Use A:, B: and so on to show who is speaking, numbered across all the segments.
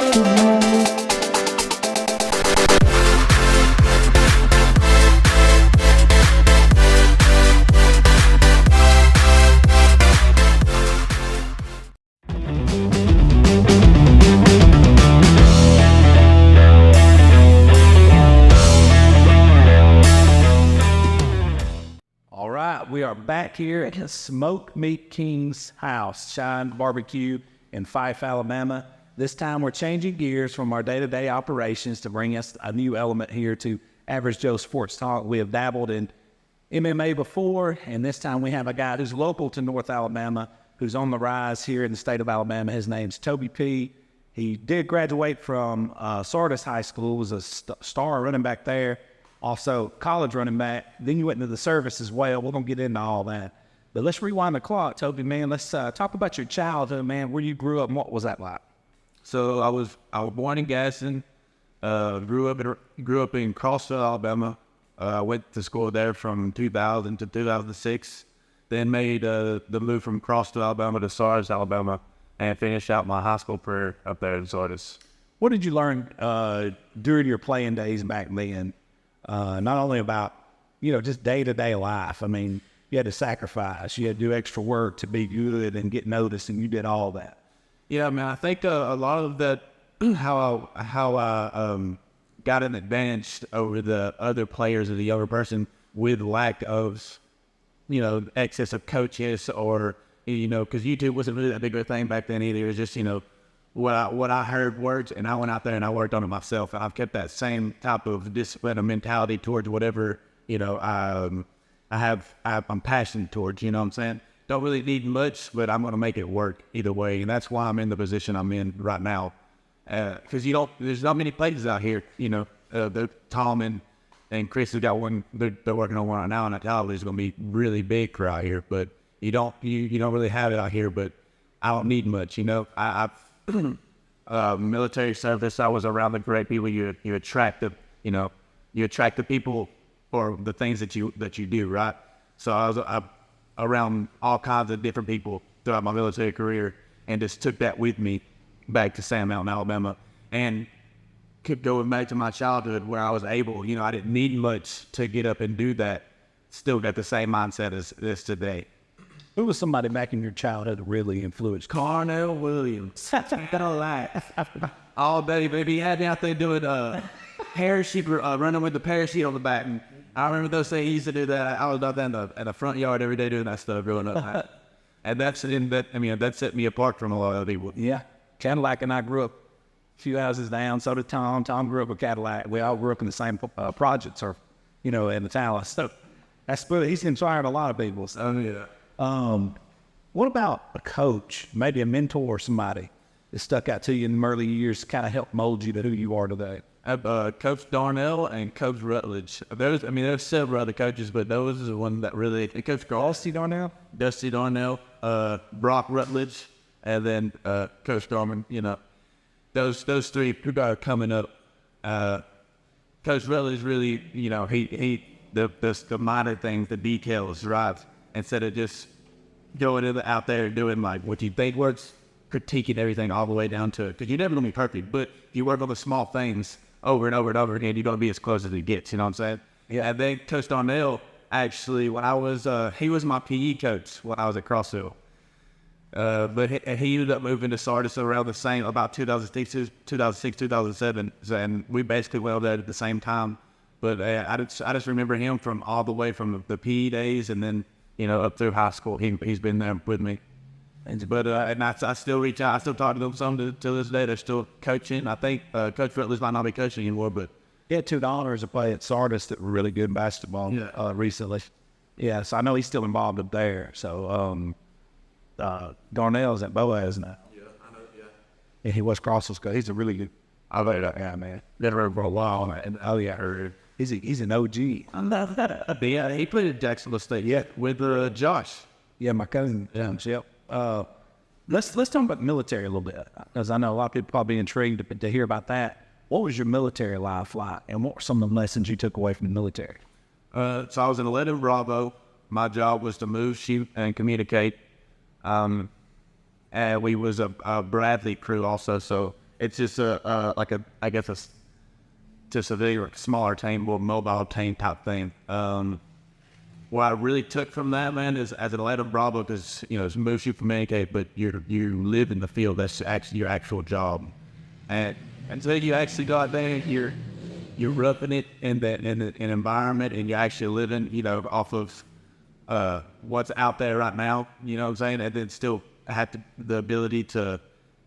A: We are back here at Smoke Meat King's house, Shine Barbecue in Fife, Alabama. This time we're changing gears from our day-to-day operations to bring us a new element here to Average Joe Sports Talk. We have dabbled in MMA before, and this time we have a guy who's local to North Alabama, who's on the rise here in the state of Alabama. His name's Toby P. He did graduate from Sardis High School, was a star running back there. Also, college running back. Then you went into the service as well. We're going to get into all that. But let's rewind the clock, Toby, man. Let's talk about your childhood, man, where you grew up and what was that like?
B: So I was born in Gadsden, grew up in Crossville, Alabama. Went to school there from 2000 to 2006. Then made the move from Crossville, Alabama to Sardis, Alabama, and finished out my high school career up there in Sardis.
A: What did you learn during your playing days back then? Not only about, just day-to-day life. I mean, you had to sacrifice. You had to do extra work to be good and get noticed, and you did all that.
B: Yeah, man, I think a lot of that, how I got an advantage over the other players or the younger person with lack of, excess of coaches or, because YouTube wasn't really that big of a thing back then either. It was just, what I heard words, and I went out there and I worked on it myself. And I've kept that same type of discipline and mentality towards whatever, I'm passionate towards, you know what I'm saying? Don't really need much, but I'm going to make it work either way. And that's why I'm in the position I'm in right now. Because there's not many places out here, Tom and Chris have got one, they're working on one right now, and I tell you it's going to be really big for out here, but you don't really have it out here, but I don't need much, I've military service, I was around the great people. You attract the people for the things that you do, right? So I was around all kinds of different people throughout my military career, and just took that with me back to Sand Mountain, Alabama, and kept going back to my childhood where I was able, I didn't need much to get up and do that. Still got the same mindset as this today.
A: Who was somebody back in your childhood that really influenced?
B: Cornell Williams. Don't lie. All day, baby. He had me out there doing parachute, running with the parachute on the back. And I remember those things he used to do that. I was out there in the front yard every day doing that stuff growing up. And that set me apart from a lot of people.
A: Yeah. Cadillac and I grew up a few houses down. So did Tom. Tom grew up with Cadillac. We all grew up in the same projects in the Talus. So he's inspired a lot of people. So.
B: Oh, yeah.
A: What about a coach, maybe a mentor or somebody that stuck out to you in the early years to kind of help mold you to who you are today?
B: Coach Darnell and Coach Rutledge. There's several other coaches, but those are the one that really, Coach
A: Dusty Darnell,
B: Brock Rutledge, and then Coach Darman. Those three are coming up. Coach Rutledge really, he the minor things, the details, right? Instead of just going out there and doing like what you think works, critiquing everything all the way down to it. Because you're never going to be perfect, but if you work on the small things over and over and over again, you're going to be as close as it gets, you know what I'm saying? Yeah. And then Coach Darnell, actually, when I was, he was my PE coach when I was at Crossville. But he ended up moving to Sardis around the same, about 2006, 2007. And we basically went over there at the same time. But I just remember him from all the way from the PE days and then, up through high school. He's been there with me. But I still reach out. I still talk to them some to this day. They're still coaching. I think Coach Rutledge might not be coaching anymore, but
A: he had $2 to play at Sardis that were really good in basketball recently. Yeah, so I know he's still involved up there. So Darnell's at Boaz now.
B: Yeah, I know. Yeah.
A: And he was Crossville's coach. He's a really good. I like that guy, man. Been around for a while, man. Oh yeah, I heard. He's an OG.
B: Yeah, he played at Jacksonville State. Yeah, with Josh.
A: Yeah, my cousin. Yeah, yep. Let's talk about the military a little bit, because I know a lot of people probably intrigued to hear about that. What was your military life like, and what were some of the lessons you took away from the military?
B: So I was in 11 Bravo. My job was to move, shoot, and communicate. And we was a Bradley crew also, so It's just I guess just a very smaller team, more mobile team type thing. What I really took from that, man, is as an Atlanta Bravo, because it's moves you communicate, but you live in the field. That's actually your actual job, and so you actually go out there, you're roughing it in an environment, and you're actually living, off of what's out there right now. You know what I'm saying? And then still have the ability to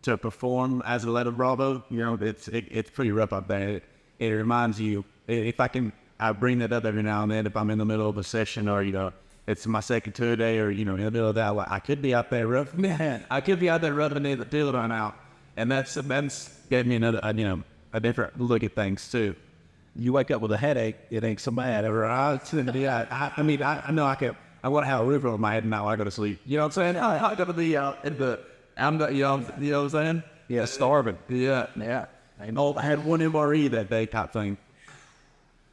B: perform as a Atlanta Bravo. It's pretty rough out there. It reminds you, if I bring that up every now and then if I'm in the middle of a session or, it's my second tour day or, in the middle of that, like, I could be out there roughing. Man, I could be out there roughing in the field right now. And that's gave me another, a different look at things too.
A: You wake up with a headache, it ain't so bad. Right?
B: Yeah, I know I want to have a roof over my head and now I go to sleep. You know what I'm saying? I go to I'm not, you know what I'm saying?
A: Yeah, starving.
B: Yeah. I had one MRE that day type thing.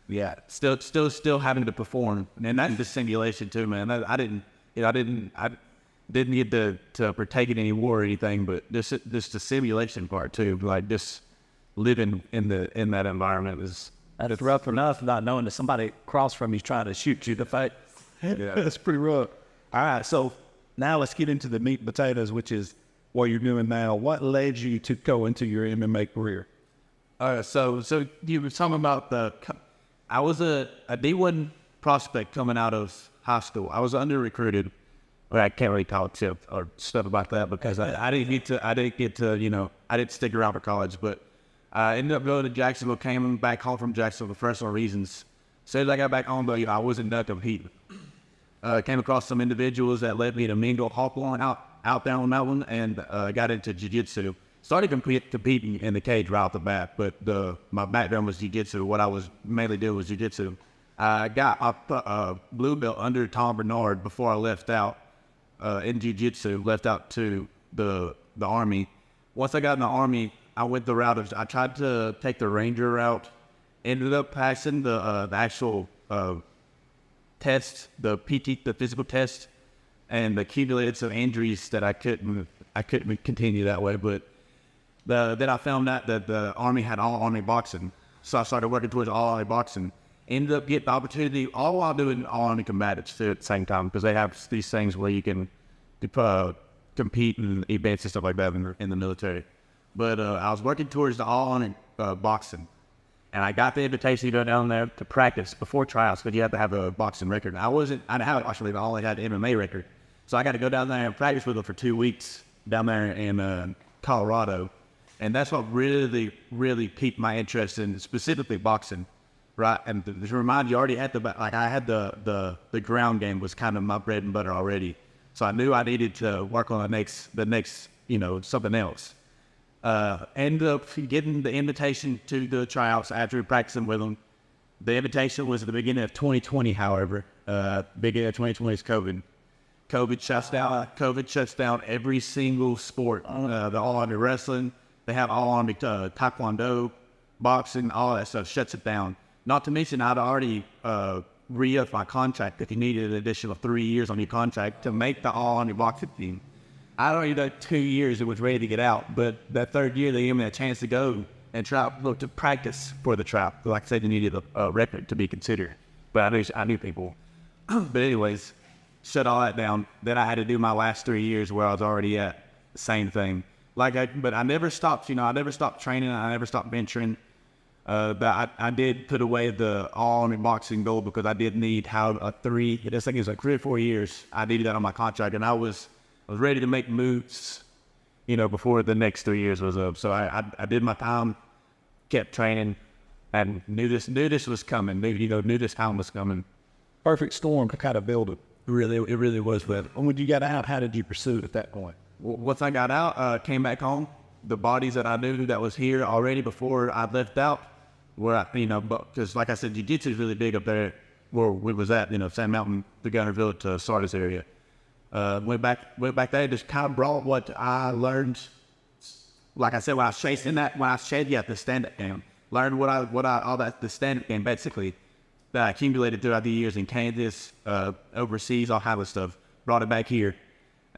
B: Yeah, still having to perform, and that's the simulation too, man. I didn't get to partake in any war or anything, but just the simulation part too, like just living in that environment is
A: rough enough, not knowing that somebody across from you's trying to shoot you in the face.
B: Yeah,
A: that's pretty rough. All right, so now let's get into the meat and potatoes, which is what you're doing now. What led you to go into your MMA career?
B: So you were talking about I was a D1 prospect coming out of high school. I was under-recruited. Well, I can't really talk or stuff about that because I didn't get to, I didn't stick around for college, but I ended up going to Jacksonville, came back home from Jacksonville for personal reasons. As soon as I got back home, though, I wasn't done competing. Came across some individuals that led me to Mingo Hawthorne out there on that one and got into jiu-jitsu. Started competing in the cage right off the bat, but my background was jiu-jitsu. What I was mainly doing was jiu-jitsu. I got a blue belt under Tom Bernard before I left out in jiu-jitsu, left out to the Army. Once I got in the Army, I went the route of, I tried to take the Ranger route, ended up passing the actual test, the physical test, and accumulated some injuries that I couldn't continue that way, but then I found out that the Army had all Army boxing. So I started working towards all Army boxing. Ended up getting the opportunity all while doing all Army combatives too at the same time because they have these things where you can compete in events and stuff like that in the military. But I was working towards the all Army boxing. And I got the invitation to go down there to practice before tryouts because you have to have a boxing record. I didn't have it actually, I only had an MMA record. So I got to go down there and practice with them for 2 weeks down there in Colorado. And that's what really, really piqued my interest in specifically boxing, right? And to remind you, I already had the ground game was kind of my bread and butter already. So I knew I needed to work on the next, something else. Ended up getting the invitation to the tryouts after practicing with them. The invitation was at the beginning of 2020, however. Beginning of 2020 is COVID. COVID shuts down every single sport. The all-Army wrestling. They have all-Army taekwondo, boxing, all that stuff shuts it down. Not to mention, I'd already re-upped my contract if you needed an additional 3 years on your contract to make the all-Army boxing team. I'd already done 2 years and was ready to get out, but that third year they gave me a chance to go and try to practice for the trap. Like I said, you needed a record to be considered, but I knew people. But anyways, shut all that down. Then I had to do my last 3 years where I was already at the same thing. But I never stopped, I never stopped training. I never stopped venturing. But I did put away the all-Army boxing goal because I did need I think it was like 3 or 4 years. I needed that on my contract, and I was ready to make moves, before the next 3 years was up. So I did my time, kept training, and knew this was coming. Knew this time was coming.
A: Perfect storm to kind of build it.
B: It really was. But
A: when you got out, how did you pursue it at that point?
B: Once I got out, came back home, the bodies that I knew that was here already before I left out, because like I said, jiu-jitsu is really big up there where we was at, Sand Mountain, the Gunnerville to Sardis area. Went back there, just kind of brought what I learned. Like I said, when I was chasing the stand-up game, learned the stand-up game basically that I accumulated throughout the years in Kansas, overseas, all kind of stuff. Brought it back here,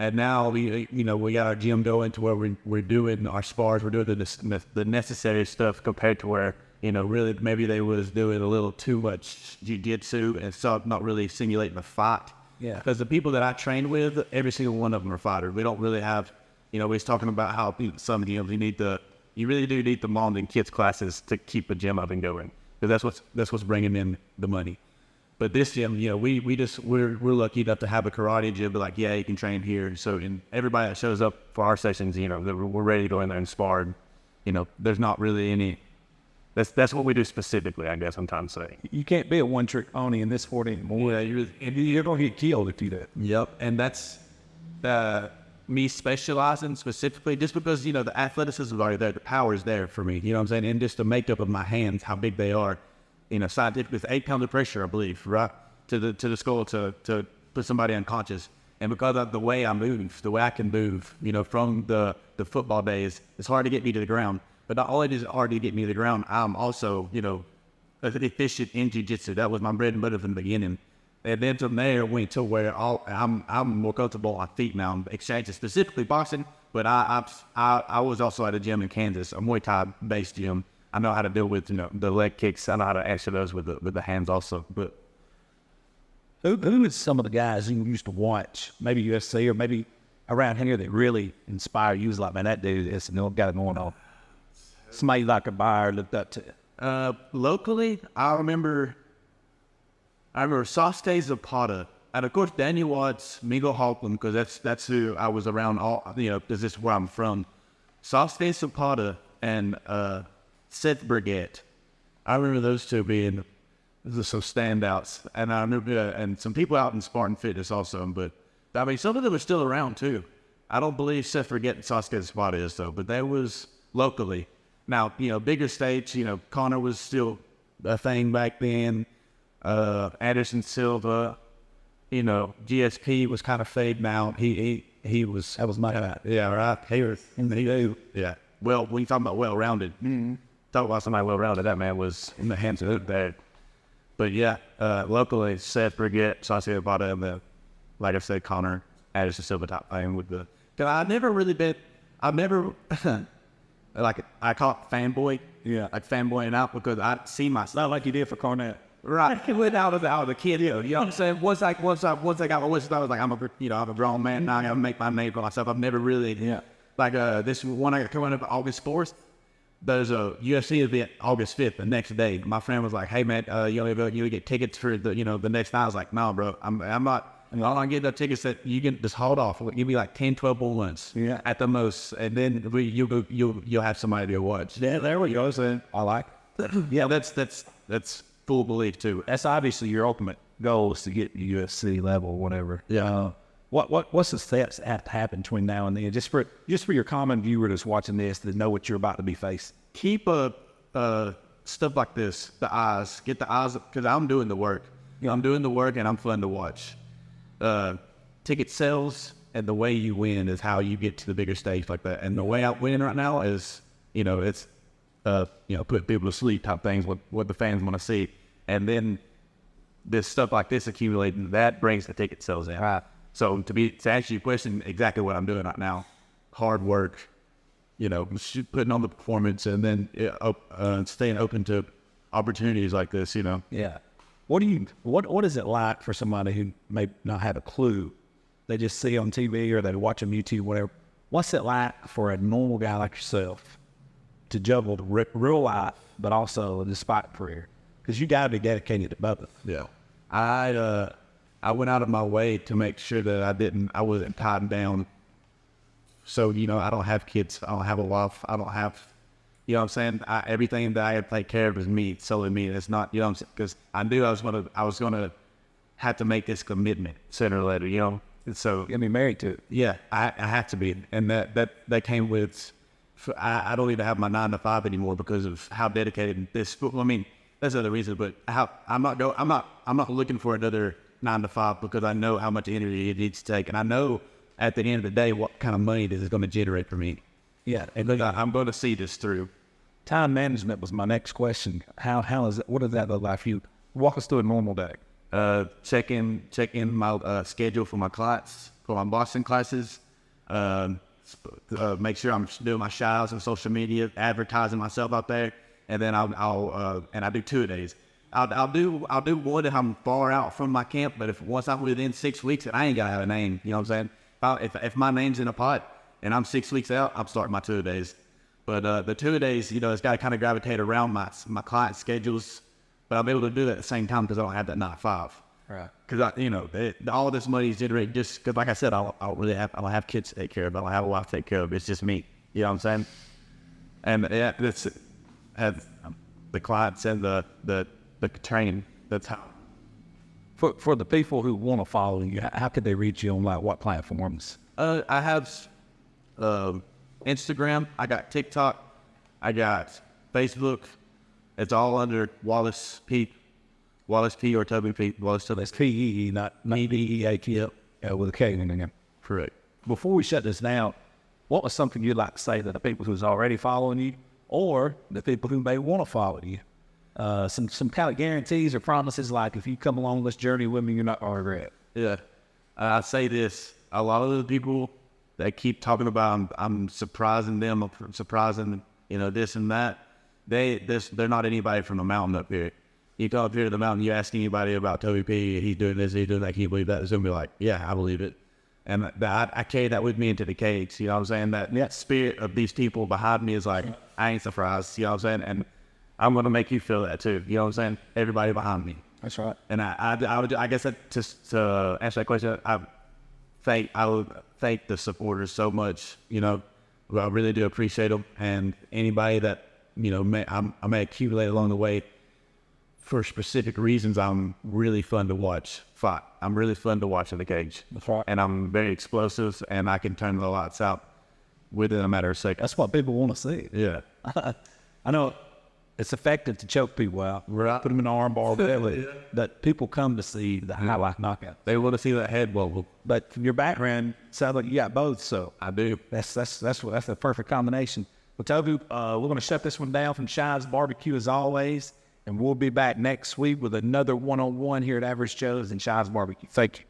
B: And now we got our gym going to where we're doing our spars, we're doing the necessary stuff compared to where, really maybe they was doing a little too much jiu-jitsu and so not really simulating a fight.
A: Yeah.
B: Because the people that I train with, every single one of them are fighters. We don't really have, we was talking about how some gyms you really do need the mom and kids classes to keep the gym up and going. Because that's what's bringing in the money. But this gym, we're lucky enough to have a karate gym, but like, yeah, you can train here. So, and everybody that shows up for our sessions, we're ready to go in there and spar. There's not really any. That's what we do specifically, I guess I'm trying to say.
A: You can't be a one-trick pony in this sport anymore.
B: Yeah,
A: you're gonna get killed if you do that.
B: Yep, and that's me specializing specifically just because the athleticism is already there, the power is there for me. You know what I'm saying? And just the makeup of my hands, how big they are. Scientifically, with 8 pounds of pressure, I believe, right, to the skull to put somebody unconscious. And because of the way I move, the way I can move, from the football days, it's hard to get me to the ground. But not only is it hard to get me to the ground, I'm also, efficient in jiu-jitsu. That was my bread and butter from the beginning. And then from there, went to where I'm more comfortable on feet now. I'm exchanging specifically boxing, but I was also at a gym in Kansas, a Muay Thai-based gym. I know how to deal with the leg kicks. I know how to answer those with the hands also. But
A: who is some of the guys you used to watch, maybe UFC or maybe around here that really inspire you? Was like, man, that dude is got it going on. Somebody like a buyer looked up to.
B: Locally, I remember Sasuke Zapata, and of course Daniel Watts, Miguel Hoffman, because that's who I was around. This is where I'm from. Sasuke Zapata and Seth Brigette. I remember those two being some standouts, and I remember and some people out in Spartan Fitness also. But I mean, some of them are still around too. I don't believe Seth Brigette and Sasuke Zapata is though, but that was locally. Now bigger stage. Connor was still a thing back then. Anderson Silva. GSP was kind of fading out. He was.
A: That was my guy.
B: Yeah, right. He was. Yeah. Well, when you talk about well-rounded. Mm-hmm. Talk about somebody well-rounded. That man was in the hands of that. But yeah, locally, Seth Brigette, Sasuke Zapata, and like I said, Connor, Anderson Silva top thing with the. Cause I've never like I call it fanboy.
A: Yeah.
B: Like fanboying out because I see myself.
A: Not like you did for Cornette.
B: Right. Without a kid, you know what I'm saying? Once I got my wisdom, I was like, I'm a grown man now. I gotta make my name for myself. I've never really, like this one I got coming up August 4th. There's a UFC event August 5th, the next day. My friend was like, hey man, you get tickets for the next night. I was like, no, bro, I'm not. I'm getting the tickets that you can just hold off. Give me like 10, 12 more months at the most, and then you'll have somebody to watch.
A: Yeah, there we go. So I like.
B: Yeah, that's full belief too.
A: That's obviously your ultimate goal is to get to UFC level, whatever.
B: Yeah.
A: What's the steps that have to happen between now and then? Just for your common viewer that's watching this to know what you're about to be faced.
B: Keep stuff like this. The eyes, get the eyes, because I'm doing the work. I'm doing the work, and I'm fun to watch. Ticket sales and the way you win is how you get to the bigger stage like that. And the way I win right now is, it's put people to sleep type things, what the fans want to see. And then this stuff like this accumulating, that brings the ticket sales in.
A: Right.
B: So to answer your question, exactly what I'm doing right now, hard work, putting on the performance, and then staying open to opportunities like this,
A: Yeah. What is it like for somebody who may not have a clue? They just see on TV or they watch on YouTube, whatever. What's it like for a normal guy like yourself to juggle the real life, but also the sport career? Because you got to be dedicated to both.
B: Yeah. I went out of my way to make sure that I wasn't tied down. So, I don't have kids. I don't have a wife. I don't have, what I'm saying? Everything that I had to take care of is me, solely me. It's not, what I'm saying? Because I knew I was going to have to make this commitment sooner or later, And so,
A: Get me married to it.
B: Yeah, I have to be. And that came with, I don't even have my 9 to 5 anymore because of how dedicated this, I mean, that's another reason, but I'm not looking for another 9 to 5 because I know how much energy it needs to take, and I know at the end of the day what kind of money this is going to generate for me.
A: Yeah,
B: and I'm going to see this through.
A: Time management was my next question. How is it? What does that look like for you? Walk us through a normal day.
B: Check in my schedule for my clients, for my boxing classes. Make sure I'm doing my shout-outs on social media, advertising myself out there, and then I do 2-a-days. I'll do one if I'm far out from my camp, but once I'm within 6 weeks, and I ain't gotta have a name, you know what I'm saying? If my name's in a pot and I'm 6 weeks out, I'm starting my 2-a-days. But the 2-a-days, it's got to kind of gravitate around my client schedules, but I'll be able to do that at the same time because I don't have that 9-to-5.
A: Right.
B: Because all this money is generated just because, like I said, I don't have kids to take care of. I don't have a wife to take care of. It's just me. You know what I'm saying? And yeah, that's have the clients and the training. That's how.
A: For the people who want to follow you, how could they reach you on what platforms?
B: I have Instagram. I got TikTok. I got Facebook. It's all under Wallace P. Wallace P or Toby P. Wallace Toby.
A: That's P-E-E, not B-E-A-T, with a K in there.
B: Correct.
A: Before we shut this down, what was something you'd like to say to the people who's already following you or the people who may want to follow you? Some kind of guarantees or promises, like if you come along this journey with me, you're not going to regret.
B: Yeah. I say this. A lot of the people that keep talking about I'm surprising them, I'm surprising, this and that, they're not anybody from the mountain up here. You come up here to the mountain, you ask anybody about Toby P, he's doing this, he's doing that, can you believe that? It's going to be like, yeah, I believe it. And I carry that with me into the cage, you know what I'm saying? That spirit of these people behind me is like, I ain't surprised, you know what I'm saying? And I'm going to make you feel that too, you know what I'm saying? Everybody behind me.
A: That's right.
B: And I guess that just to answer that question, I would thank the supporters so much, I really do appreciate them. And anybody that, I may accumulate along the way, for specific reasons, I'm really fun to watch fight. I'm really fun to watch in the cage.
A: That's right.
B: And I'm very explosive, and I can turn the lights out within a matter of seconds.
A: That's what people want to see.
B: Yeah.
A: I know it's effective to choke people out.
B: Right.
A: Put them in an arm bar, whatever. Yeah. That people come to see the highlight knockout.
B: They want to see that head wobble.
A: But from your background, sounds like you got both. So
B: I do.
A: That's the perfect combination. Well, Toby, we're going to shut this one down from Shine's Barbecue as always. And we'll be back next week with another one-on-one here at Average Joe's and Shine's Barbecue. Thank you.